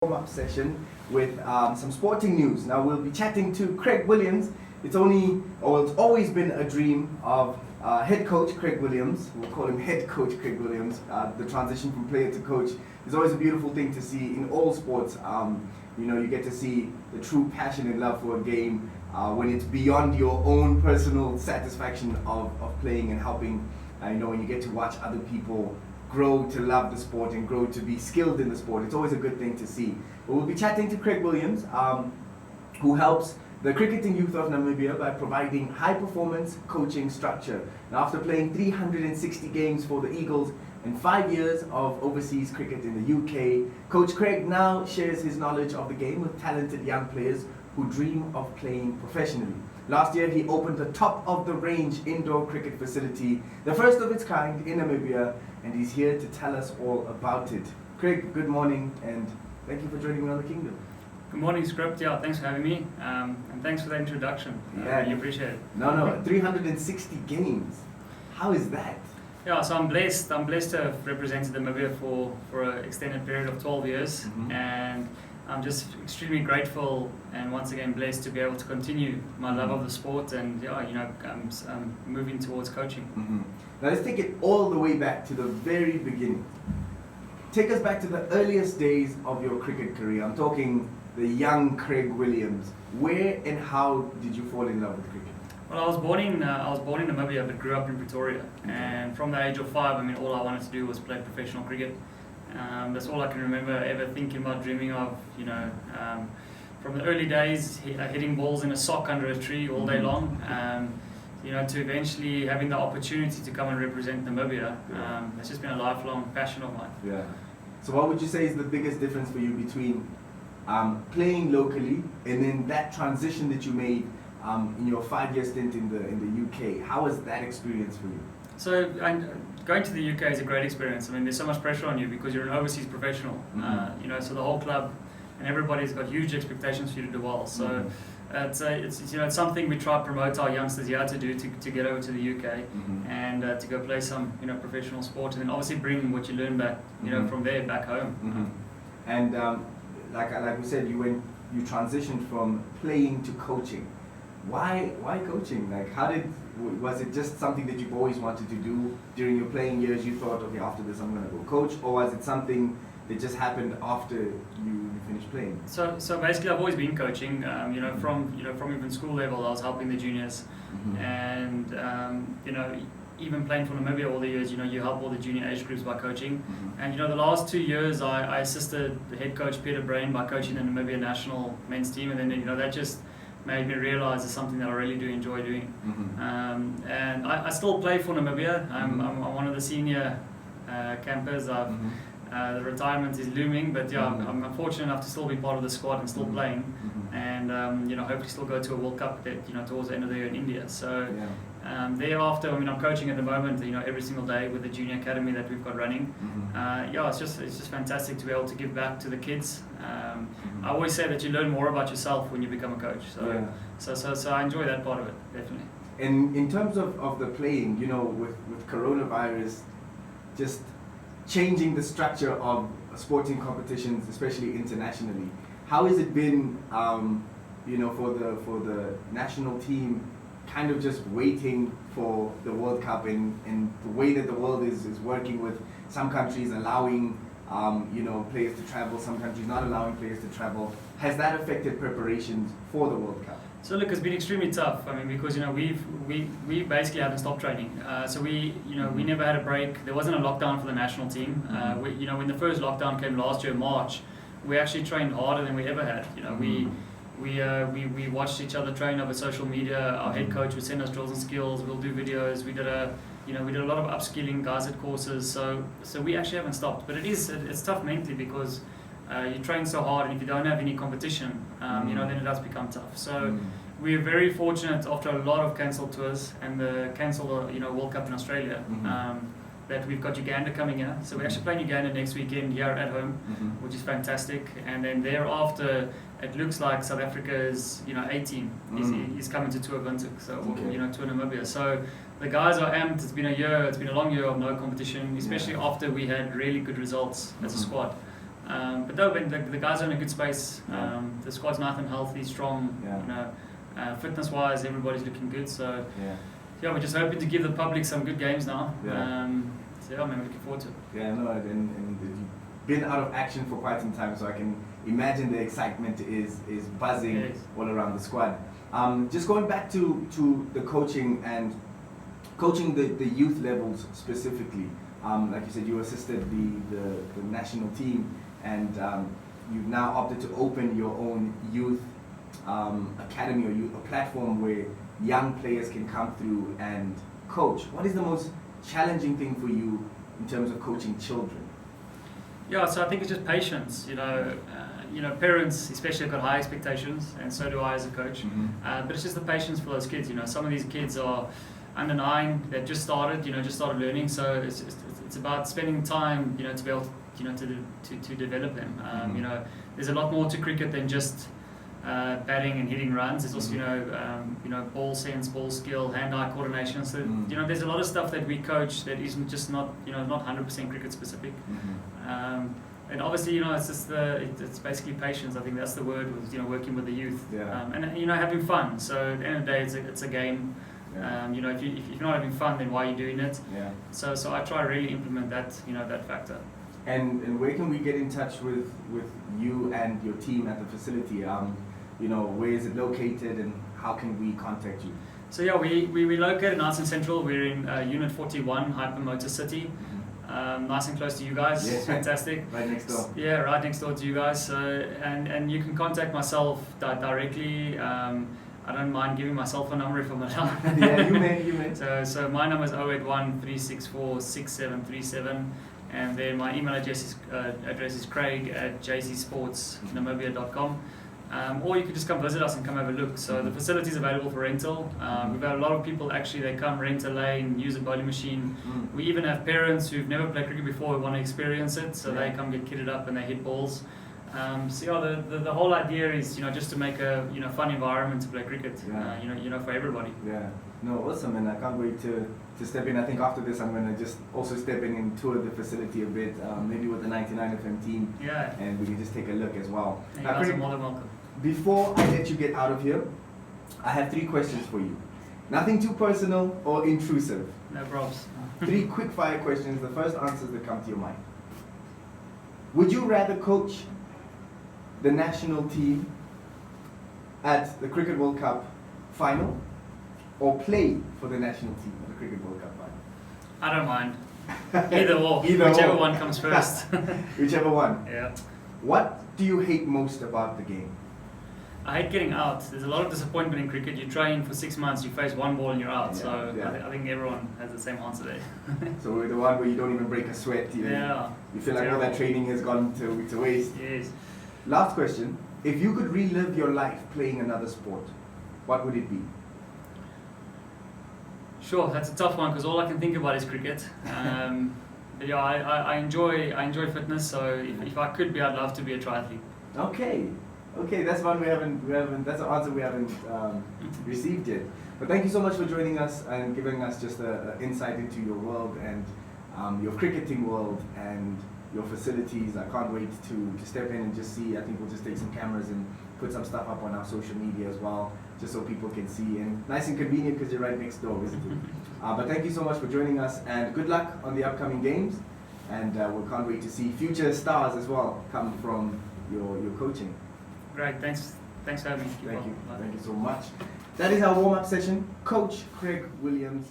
warm-up session with some sporting news. Now we'll be chatting to Craig Williams. It's always been a dream of head coach Craig Williams. We'll call him head coach Craig Williams. The transition from player to coach is always a beautiful thing to see in all sports. You get to see the true passion and love for a game when it's beyond your own personal satisfaction of playing and helping. When you get to watch other people grow to love the sport and grow to be skilled in the sport, it's always a good thing to see. But we'll be chatting to Craig Williams, who helps the cricketing youth of Namibia by providing high-performance coaching structure. Now, after playing 360 games for the Eagles and 5 years of overseas cricket in the UK, Coach Craig now shares his knowledge of the game with talented young players who dream of playing professionally. Last year, he opened the top-of-the-range indoor cricket facility, the first of its kind in Namibia, and he's here to tell us all about it. Craig, good morning, and thank you for joining me on The Kingdom. Good morning, Script. Yeah, thanks for having me, and thanks for the introduction. I really appreciate it. No, 360 games. How is that? Yeah, so I'm blessed to have represented Namibia for an extended period of 12 years, and I'm just extremely grateful and once again blessed to be able to continue my love of the sport and I'm moving towards coaching. Now let's take it all the way back to the very beginning. Take us back to the earliest days of your cricket career. I'm talking the young Craig Williams. Where and how did you fall in love with cricket? Well, I was born in Namibia but grew up in Pretoria, and from the age of 5, all I wanted to do was play professional cricket. That's all I can remember ever thinking about, dreaming of, from the early days, hitting balls in a sock under a tree all day long, to eventually having the opportunity to come and represent Namibia. It's just been a lifelong passion of mine. Yeah. So what would you say is the biggest difference for you between playing locally and then that transition that you made in your 5-year stint in the UK? How was that experience for you? So going to the UK is a great experience. there's so much pressure on you because you're an overseas professional. So the whole club and everybody's got huge expectations for you to do well. So it's something we try to promote our youngsters here to do to get over to the UK and to go play some professional sport, and then obviously bring what you learn back from there back home. And like we said, you transitioned from playing to coaching. Why coaching? Was it just something that you've always wanted to do during your playing years? You thought, okay, after this I'm going to go coach, or was it something that just happened after you finished playing? So basically, I've always been coaching. From even school level, I was helping the juniors, and even playing for Namibia all the years. You help all the junior age groups by coaching, and the last 2 years I assisted the head coach Peter Brain by coaching the Namibia national men's team, and then that just made me realise it's something that I really do enjoy doing. And I still play for Namibia. I'm one of the senior campers. The retirement is looming, but I'm fortunate enough to still be part of the squad and still playing, and hopefully still go to a World Cup towards the end of the year in India. So thereafter, I'm coaching at the moment, every single day with the junior academy that we've got running. It's just fantastic to be able to give back to the kids. I always say that you learn more about yourself when you become a coach. So I enjoy that part of it, definitely. And in terms of the playing, with coronavirus, just changing the structure of sporting competitions, especially internationally, how has it been, for the national team, kind of just waiting for the World Cup and the way that the world is working with some countries allowing players to travel, some countries not allowing players to travel? Has that affected preparations for the World Cup? So look, it's been extremely tough. Because we basically haven't stopped training. So we never had a break. There wasn't a lockdown for the national team. When the first lockdown came last year, March, we actually trained harder than we ever had. We watched each other train over social media. Our head coach would send us drills and skills. We'll do videos. We did a lot of upskilling, guys at courses. So we actually haven't stopped. But it's tough mentally because you train so hard, and if you don't have any competition, then it does become tough. So we're very fortunate after a lot of cancelled tours and the cancelled World Cup in Australia, that we've got Uganda coming here. So we're actually playing Uganda next weekend here at home, which is fantastic. And then thereafter, it looks like South Africa's A team is coming to Tour Windhoek, so Tour Namibia. So the guys are amped. It's been a long year of no competition, especially after we had really good results as a squad. But no, the guys are in a good space. Yeah. The squad's nice and healthy, strong. Yeah. You know, fitness-wise, everybody's looking good. So Yeah. we're just hoping to give the public some good games now. Yeah. So yeah, man, we're looking forward to it. Yeah, no, and you've been out of action for quite some time, so I can imagine the excitement is buzzing Yes. all around the squad. Just going back to the coaching and coaching the youth levels specifically. Like you said, you assisted the national team, and you've now opted to open your own youth academy or a platform where young players can come through and coach. What is the most challenging thing for you in terms of coaching children? Yeah, so I think it's just patience. Parents especially have got high expectations, and so do I as a coach. But it's just the patience for those kids. Some of these kids are under 9; they've just started learning. So it's about spending time, to be able to develop them. There's a lot more to cricket than just batting and hitting runs. There's also ball sense, ball skill, hand-eye coordination. So there's a lot of stuff that we coach that isn't just not 100% cricket specific. And obviously, it's just it's basically patience. I think that's the word with working with the youth. Yeah. And having fun. So at the end of the day, it's a game. Yeah. If you're not having fun, then why are you doing it? Yeah. So I try to really implement that that factor. And where can we get in touch with you and your team at the facility? Where is it located, and how can we contact you? So yeah, we located nice and central. We're in Unit 41, Hypermotor City. Nice and close to you guys. Yeah. Fantastic. Right next door. Yeah, right next door to you guys. So and you can contact myself directly. I don't mind giving my cell phone number if I'm allowed. Yeah, you may. So my number is 081 364 6737, and then my email address is craig@jcsportsnamibia.com. Or you could just come visit us and come have a look. So the facility is available for rental. We've got a lot of people actually, they come rent a lane, use a bowling machine. We even have parents who've never played cricket before who want to experience it, so they come get kitted up and they hit balls. The whole idea is just to make a fun environment to play cricket. For everybody. Yeah. No, awesome, and I can't wait to step in. I think after this I'm going to just also step in and tour the facility a bit, maybe with the 99 FM team. Yeah. And we can just take a look as well. You guys are more than welcome. Before I let you get out of here, I have 3 questions for you. Nothing too personal or intrusive. No problems. 3 quick fire questions, the first answers that come to your mind. Would you rather coach the national team at the Cricket World Cup final, or play for the national team at the Cricket World Cup final? I don't mind. Either or. Either Whichever or. one comes first. Whichever one. Yeah. What do you hate most about the game? I hate getting out. There's a lot of disappointment in cricket. You train for 6 months, you face one ball and you're out. I think everyone has the same answer there. So we're the one where you don't even break a sweat. You feel like all that training has gone to waste. Yes. Last question. If you could relive your life playing another sport, what would it be? Sure, that's a tough one because all I can think about is cricket. But yeah, I enjoy fitness. So if I could be, I'd love to be a triathlete. Okay, that's one we haven't. That's an answer we haven't received yet. But thank you so much for joining us and giving us just an insight into your world and your cricketing world and your facilities. I can't wait to step in and just see. I think we'll just take some cameras and put some stuff up on our social media as well, just so people can see. And nice and convenient because you're right next door, isn't it? But thank you so much for joining us, and good luck on the upcoming games. And we can't wait to see future stars as well come from your coaching. Great, thanks for having me. Thank you so much. That is our warm-up session. Coach Craig Williams.